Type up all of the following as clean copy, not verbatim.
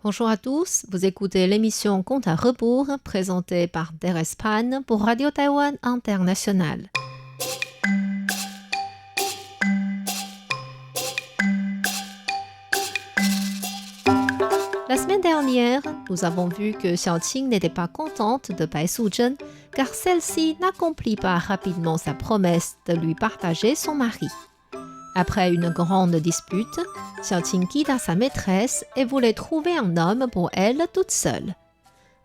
Bonjour à tous, vous écoutez l'émission Compte à rebours présentée par Thérèse Pan pour Radio Taïwan International. La semaine dernière, nous avons vu que Xiaoqing n'était pas contente de Bai Suzhen car celle-ci n'accomplit pas rapidement sa promesse de lui partager son mari. Après une grande dispute, Xiaoqing quitta sa maîtresse et voulait trouver un homme pour elle toute seule.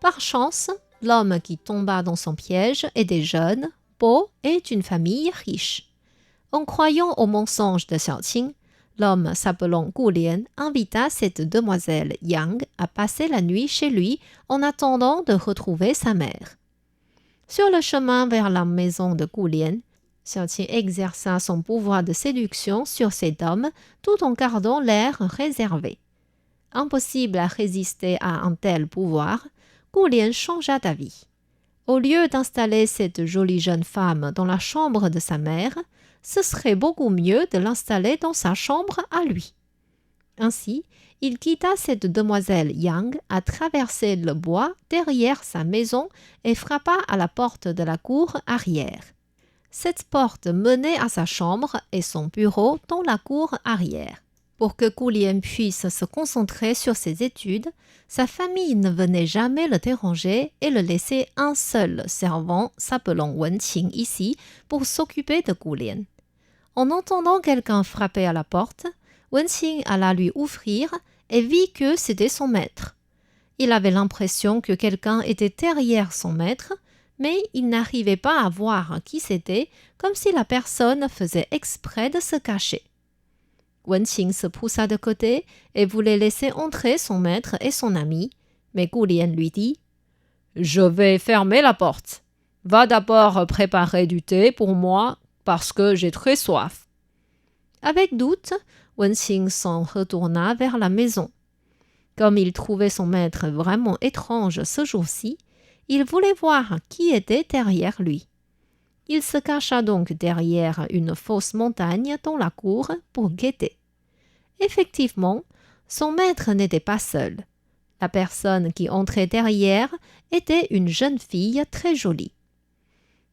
Par chance, l'homme qui tomba dans son piège était jeune, beau et d'une famille riche. En croyant au mensonge de Xiaoqing, l'homme s'appelant Gu Lian invita cette demoiselle Yang à passer la nuit chez lui en attendant de retrouver sa mère. Sur le chemin vers la maison de Gu Lian, Xiaoqing exerça son pouvoir de séduction sur cet homme tout en gardant l'air réservé. Impossible à résister à un tel pouvoir, Gu Lian changea d'avis. Au lieu d'installer cette jolie jeune femme dans la chambre de sa mère, ce serait beaucoup mieux de l'installer dans sa chambre à lui. Ainsi, il quitta cette demoiselle Yang à traverser le bois derrière sa maison et frappa à la porte de la cour arrière. Cette porte menait à sa chambre et son bureau dans la cour arrière. Pour que Gu Lian puisse se concentrer sur ses études, sa famille ne venait jamais le déranger et le laissait un seul servant s'appelant Wenqing ici pour s'occuper de Gu Lian. En entendant quelqu'un frapper à la porte, Wenqing alla lui ouvrir et vit que c'était son maître. Il avait l'impression que quelqu'un était derrière son maître, mais il n'arrivait pas à voir qui c'était, comme si la personne faisait exprès de se cacher. Wenqing se poussa de côté et voulait laisser entrer son maître et son ami, mais Gu Lian lui dit « Je vais fermer la porte. Va d'abord préparer du thé pour moi parce que j'ai très soif. » Avec doute, Wenqing s'en retourna vers la maison. Comme il trouvait son maître vraiment étrange ce jour-ci, il voulait voir qui était derrière lui. Il se cacha donc derrière une fausse montagne dans la cour pour guetter. Effectivement, son maître n'était pas seul. La personne qui entrait derrière était une jeune fille très jolie.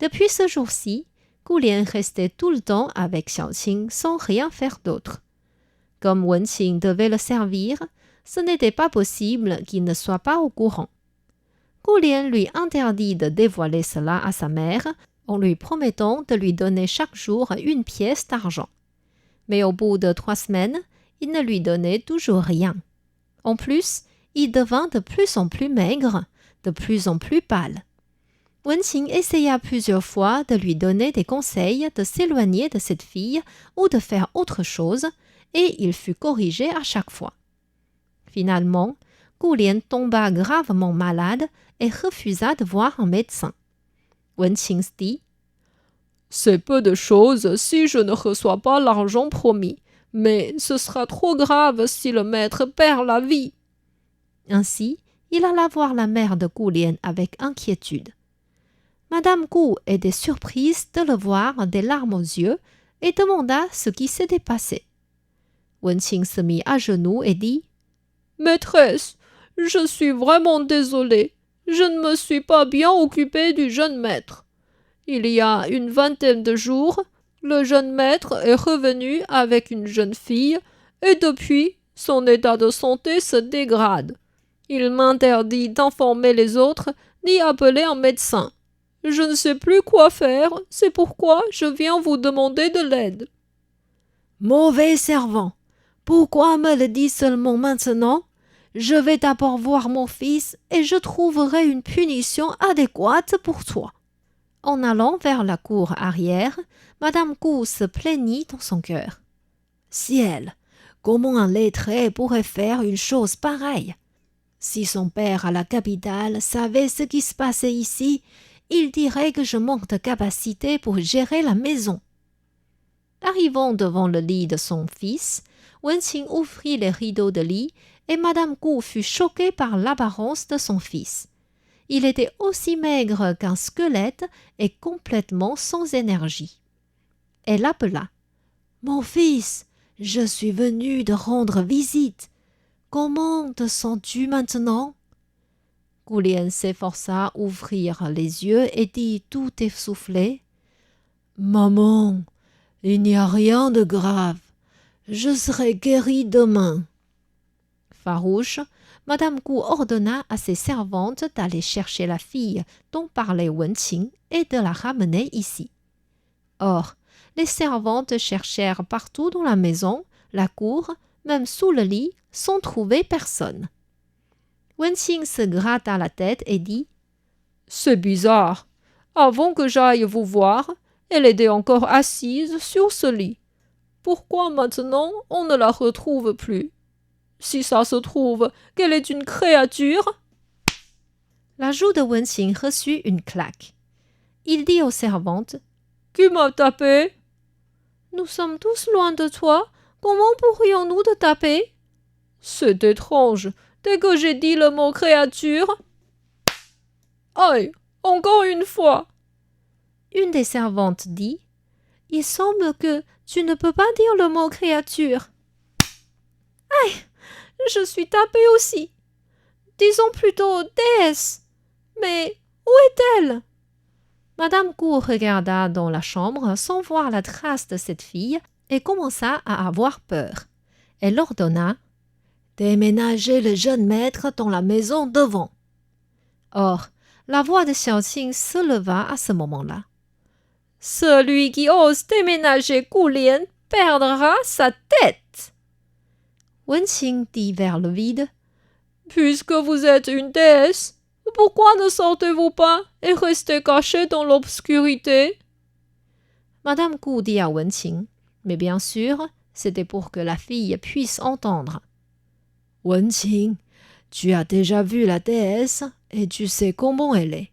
Depuis ce jour-ci, Gu Lian restait tout le temps avec Xiaoqing sans rien faire d'autre. Comme Wenqing devait le servir, ce n'était pas possible qu'il ne soit pas au courant. Gu Lian lui interdit de dévoiler cela à sa mère en lui promettant de lui donner chaque jour une pièce d'argent. Mais au bout de 3 semaines, il ne lui donnait toujours rien. En plus, il devint de plus en plus maigre, de plus en plus pâle. Wenqing essaya plusieurs fois de lui donner des conseils de s'éloigner de cette fille ou de faire autre chose, et il fut corrigé à chaque fois. Finalement, Gu Lian tomba gravement malade et refusa de voir un médecin. Wenqing dit « C'est peu de choses si je ne reçois pas l'argent promis, mais ce sera trop grave si le maître perd la vie. » Ainsi, il alla voir la mère de Gu Lian avec inquiétude. Madame Gu était surprise de le voir des larmes aux yeux et demanda ce qui s'était passé. Wenqing se mit à genoux et dit « Maîtresse, je suis vraiment désolé. Je ne me suis pas bien occupé du jeune maître. Il y a une 20aine de jours, le jeune maître est revenu avec une jeune fille et depuis, son état de santé se dégrade. Il m'interdit d'informer les autres ni appeler un médecin. Je ne sais plus quoi faire, c'est pourquoi je viens vous demander de l'aide. » Mauvais servant, pourquoi me le dis seulement maintenant? Je vais d'abord voir mon fils et je trouverai une punition adéquate pour toi. En allant vers la cour arrière, Madame Gu se plaignit dans son cœur. Ciel, comment un lettré pourrait faire une chose pareille? Si son père à la capitale savait ce qui se passait ici, il dirait que je manque de capacité pour gérer la maison. Arrivant devant le lit de son fils, Wenqing ouvrit les rideaux de lit et Madame Gu fut choquée par l'apparence de son fils. Il était aussi maigre qu'un squelette et complètement sans énergie. Elle appela. « Mon fils, je suis venue de rendre visite. » comment te sens-tu maintenant ?» Gu Lian s'efforça d'ouvrir les yeux et dit tout essoufflé, « Maman, il n'y a rien de grave. Je serai guérie demain. » Farouche, Madame Gu ordonna à ses servantes d'aller chercher la fille dont parlait Wenqing et de la ramener ici. Or, les servantes cherchèrent partout dans la maison, la cour, même sous le lit, sans trouver personne. Wenqing se gratta la tête et dit « C'est bizarre. Avant que j'aille vous voir, elle était encore assise sur ce lit. Pourquoi maintenant on ne la retrouve plus? Si ça se trouve qu'elle est une créature ?» La joue de Wenqing reçut une claque. Il dit aux servantes « Qui m'a tapé ?»« Nous sommes tous loin de toi. Comment pourrions-nous te taper ?»« C'est étrange. Dès que j'ai dit le mot créature... » « Aïe, encore une fois !» Une des servantes dit « Il semble que tu ne peux pas dire le mot créature. »« Aïe, je suis tapée aussi. Disons plutôt déesse. Mais où est-elle ?» Madame Gu regarda dans la chambre sans voir la trace de cette fille et commença à avoir peur. Elle ordonna « Déménagez le jeune maître dans la maison devant. » Or, la voix de Xiaoqing se leva à ce moment-là. « Celui qui ose déménager Gu Lian perdra sa tête. » Wenqing dit vers le vide « Puisque vous êtes une déesse, pourquoi ne sortez-vous pas et restez caché dans l'obscurité ?» Madame Gu dit à Wenqing, mais bien sûr, c'était pour que la fille puisse entendre. « Wenqing, tu as déjà vu la déesse et tu sais comment elle est.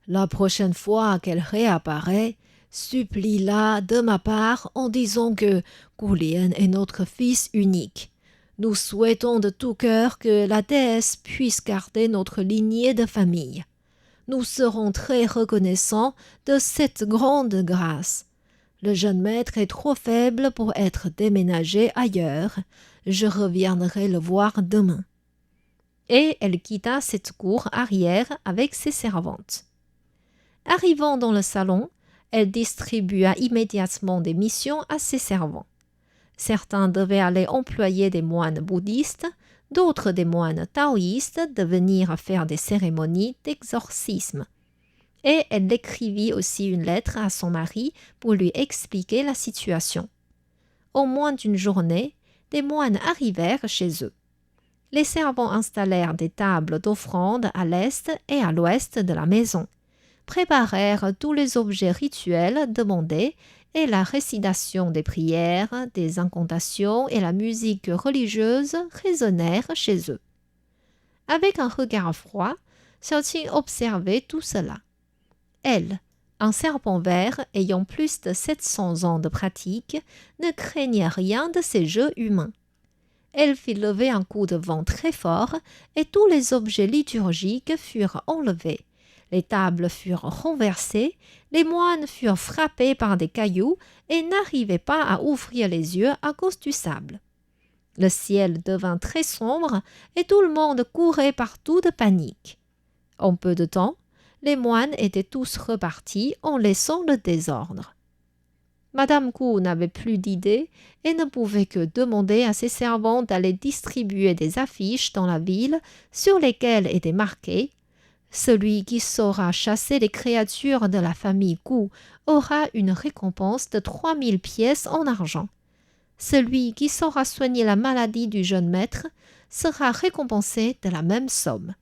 La prochaine fois qu'elle réapparaît, supplie-la de ma part en disant que Gu Lian est notre fils unique. Nous souhaitons de tout cœur que la déesse puisse garder notre lignée de famille. Nous serons très reconnaissants de cette grande grâce. Le jeune maître est trop faible pour être déménagé ailleurs. Je reviendrai le voir demain. » Et elle quitta cette cour arrière avec ses servantes. Arrivant dans le salon, elle distribua immédiatement des missions à ses servants. Certains devaient aller employer des moines bouddhistes, d'autres des moines taoïstes de venir faire des cérémonies d'exorcisme. Et elle écrivit aussi une lettre à son mari pour lui expliquer la situation. En moins d'une journée, des moines arrivèrent chez eux. Les servants installèrent des tables d'offrande à l'est et à l'ouest de la maison, préparèrent tous les objets rituels demandés et la récitation des prières, des incantations et la musique religieuse résonnèrent chez eux. Avec un regard froid, Xiaoqing observait tout cela. Elle, un serpent vert ayant plus de 700 ans de pratique, ne craignait rien de ces jeux humains. Elle fit lever un coup de vent très fort et tous les objets liturgiques furent enlevés. Les tables furent renversées, les moines furent frappés par des cailloux et n'arrivaient pas à ouvrir les yeux à cause du sable. Le ciel devint très sombre et tout le monde courait partout de panique. En peu de temps, les moines étaient tous repartis en laissant le désordre. Madame Gu n'avait plus d'idées et ne pouvait que demander à ses servants d'aller distribuer des affiches dans la ville sur lesquelles était marqué « Celui qui saura chasser les créatures de la famille Gu aura une récompense de 3000 pièces en argent. Celui qui saura soigner la maladie du jeune maître sera récompensé de la même somme. »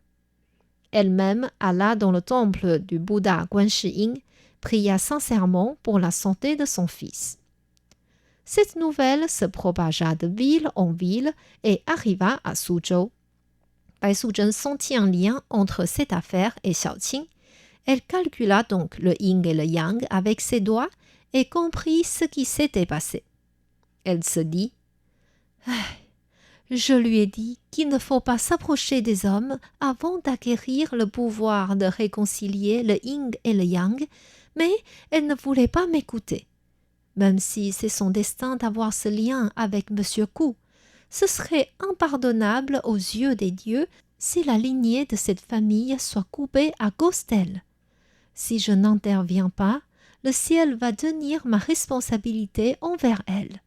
Elle-même alla dans le temple du Bouddha Guanshi pria sincèrement pour la santé de son fils. Cette nouvelle se propagea de ville en ville et arriva à Suzhou. Bai Suzhen sentit un lien entre cette affaire et Xiaoqing. Elle calcula donc le yin et le yang avec ses doigts et comprit ce qui s'était passé. Elle se dit « Je lui ai dit qu'il ne faut pas s'approcher des hommes avant d'acquérir le pouvoir de réconcilier le yin et le yang, mais elle ne voulait pas m'écouter. Même si c'est son destin d'avoir ce lien avec M. Gu, Ce serait impardonnable aux yeux des dieux si la lignée de cette famille soit coupée à cause d'elle. Si je n'interviens pas, le ciel va tenir ma responsabilité envers elle.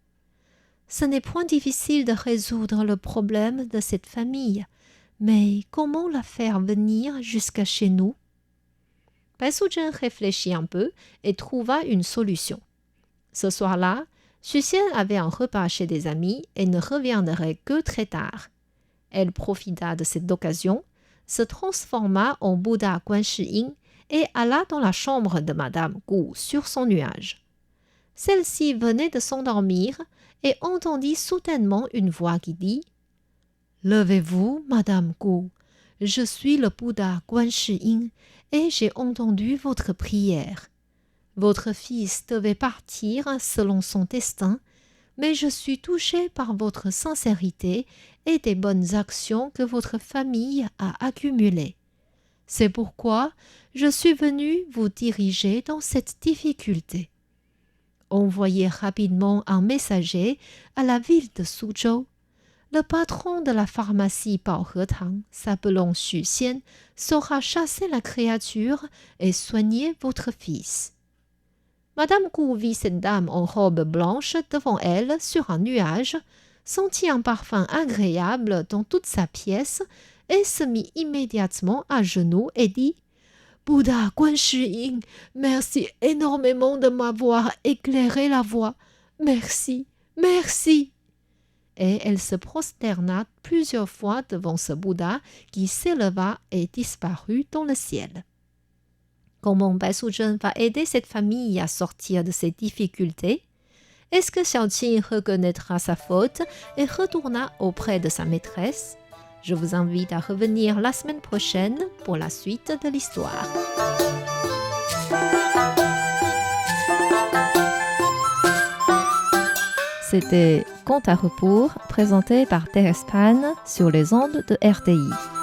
Ce n'est point difficile de résoudre le problème de cette famille, mais comment la faire venir jusqu'à chez nous? Bai Suzhen réfléchit un peu et trouva une solution. Ce soir-là, Xu Xian avait un repas chez des amis et ne reviendrait que très tard. Elle profita de cette occasion, se transforma en Bouddha Guan Shi Yin et alla dans la chambre de Madame Gu sur son nuage. Celle-ci venait de s'endormir et entendit soudainement une voix qui dit « Levez-vous, Madame Gu, je suis le Bouddha Guan Shi Yin et j'ai entendu votre prière. Votre fils devait partir selon son destin, mais je suis touchée par votre sincérité et des bonnes actions que votre famille a accumulées. C'est pourquoi je suis venue vous diriger dans cette difficulté. Envoyez rapidement un messager à la ville de Suzhou. Le patron de la pharmacie Baohetang, s'appelant Xu Xian, saura chasser la créature et soigner votre fils. » Madame Gu vit cette dame en robe blanche devant elle sur un nuage, sentit un parfum agréable dans toute sa pièce et se mit immédiatement à genoux et dit « Bouddha Guan Shi Yin, merci énormément de m'avoir éclairé la voie. Merci, merci !» Et elle se prosterna plusieurs fois devant ce Bouddha qui s'éleva et disparut dans le ciel. Comment Bai Suzhen va aider cette famille à sortir de ces difficultés? Est-ce que Xiaoqing reconnaîtra sa faute et retourna auprès de sa maîtresse? Je vous invite à revenir la semaine prochaine pour la suite de l'histoire. C'était Conte à rebours, présenté par Thérèse Pan sur les ondes de RTI.